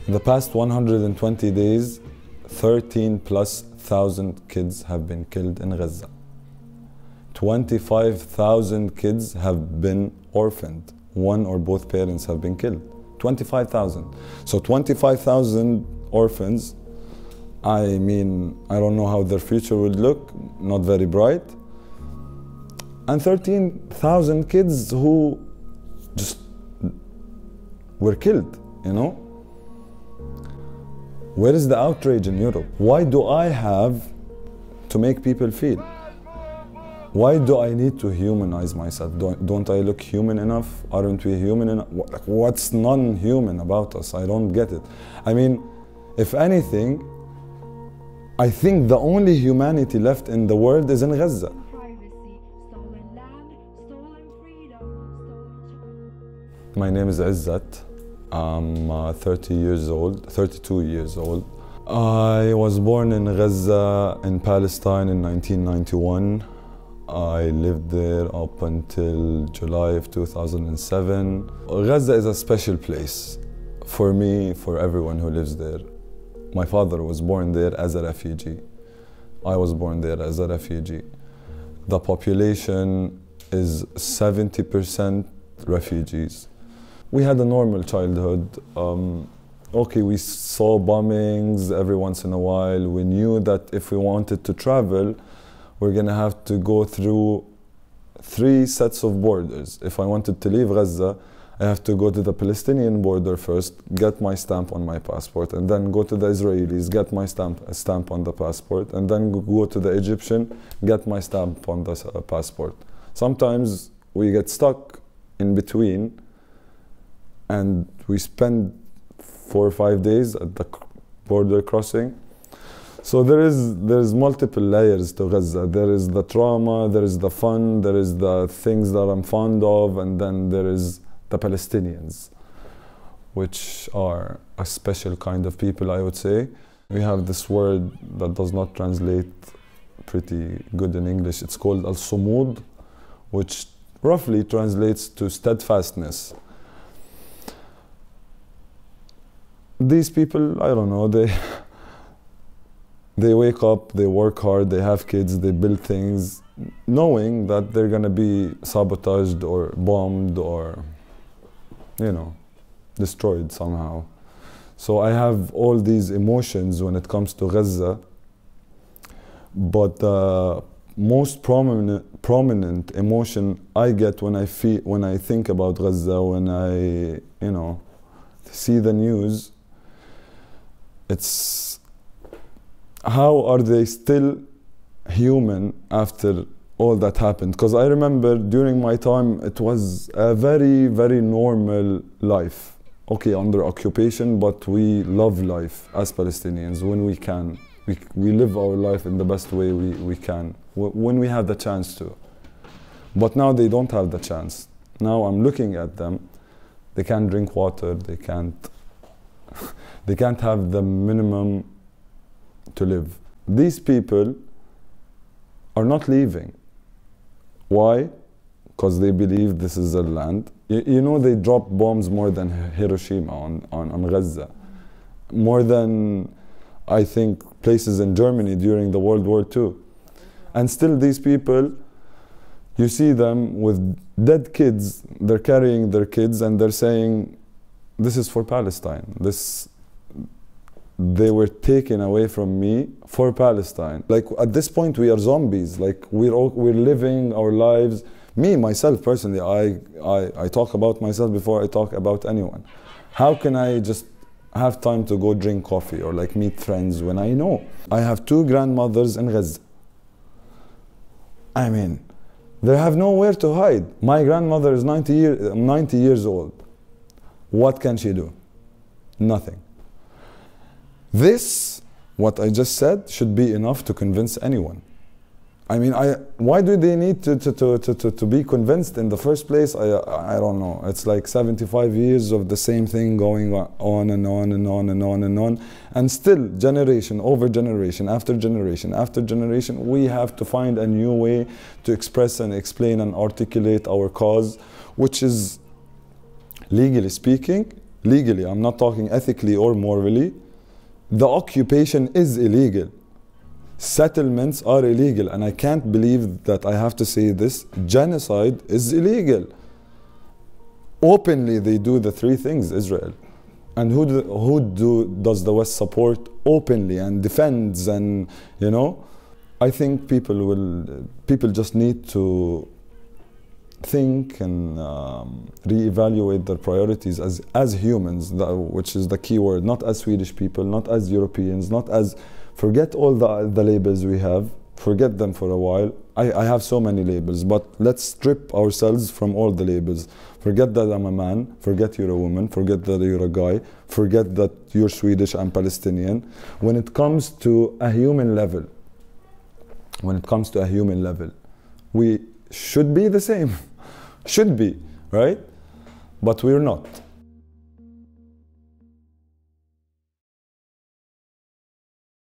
In the past 120 days, 13,000+ kids have been killed in Gaza. 25,000 kids have been orphaned. One or both parents have been killed. 25,000. So 25,000 orphans, I mean, I don't know how their future would look, not very bright. And 13,000 kids who just were killed, you know? Where is the outrage in Europe? Why do I have to make people feel? Why do I need to humanize myself? Don't I look human enough? Aren't we human enough? What's non-human about us? I don't get it. I mean, if anything, I think the only humanity left in the world is in Gaza. My name is Izzat. I'm 32 years old. I was born in Gaza in Palestine in 1991. I lived there up until July of 2007. Gaza is a special place for me, for everyone who lives there. My father was born there as a refugee. I was born there as a refugee. The population is 70% refugees. We had a normal childhood. Okay, we saw bombings every once in a while. We knew that if we wanted to travel, we're gonna have to go through 3 sets of borders. If I wanted to leave Gaza, I have to go to the Palestinian border first, get my stamp on my passport, and then go to the Israelis, get my stamp on the passport, and then go to the Egyptian, get my stamp on the passport. Sometimes we get stuck in between, and we spend 4 or 5 days at the border crossing. So there's multiple layers to Gaza. There is the trauma, there is the fun, there is the things that I'm fond of, and then there is the Palestinians, which are a special kind of people, I would say. We have this word that does not translate pretty good in English. It's called al-sumud, which roughly translates to steadfastness. These people, I don't know, they wake up, they work hard, they have kids, they build things, knowing that they're gonna be sabotaged or bombed or, you know, destroyed somehow. So I have all these emotions when it comes to Gaza, but the most prominent emotion I get when I think about Gaza, when I, you know, see the news, it's how are they still human after all that happened? Because I remember during my time, it was a very, very normal life. Okay, under occupation, but we love life as Palestinians when we can. We live our life in the best way we can, when we have the chance to. But now they don't have the chance. Now I'm looking at them, they can't drink water, they can't have the minimum to live. These people are not leaving. Why? Because they believe this is their land. You know, they dropped bombs more than Hiroshima on Gaza. More than, I think, places in Germany during the World War II. And still these people, you see them with dead kids, they're carrying their kids and they're saying, this is for Palestine. They were taken away from me for Palestine. Like at this point we are zombies. Like we're living our lives. Me, myself personally, I talk about myself before I talk about anyone. How can I just have time to go drink coffee or like meet friends when I know? I have 2 grandmothers in Gaza. I mean, they have nowhere to hide. My grandmother is 90 years old. What can she do? Nothing. This, what I just said, should be enough to convince anyone. I mean, why do they need to be convinced in the first place? I don't know. It's like 75 years of the same thing going on and on and on and on and on. And still, generation over generation, after generation after generation, we have to find a new way to express and explain and articulate our cause, which is, legally speaking, legally, I'm not talking ethically or morally, the occupation is illegal. Settlements are illegal, and I can't believe that I have to say this. Genocide is illegal. Openly, they do the three things, Israel. And does the West support openly and defends, and you know? I think people just need to think and reevaluate their priorities as humans, which is the key word, not as Swedish people, not as Europeans, not as, forget all the labels we have, forget them for a while. I have so many labels, but let's strip ourselves from all the labels. Forget that I'm a man, forget you're a woman, forget that you're a guy, forget that you're Swedish and Palestinian. When it comes to a human level, we should be the same. Should be, right? But we're not.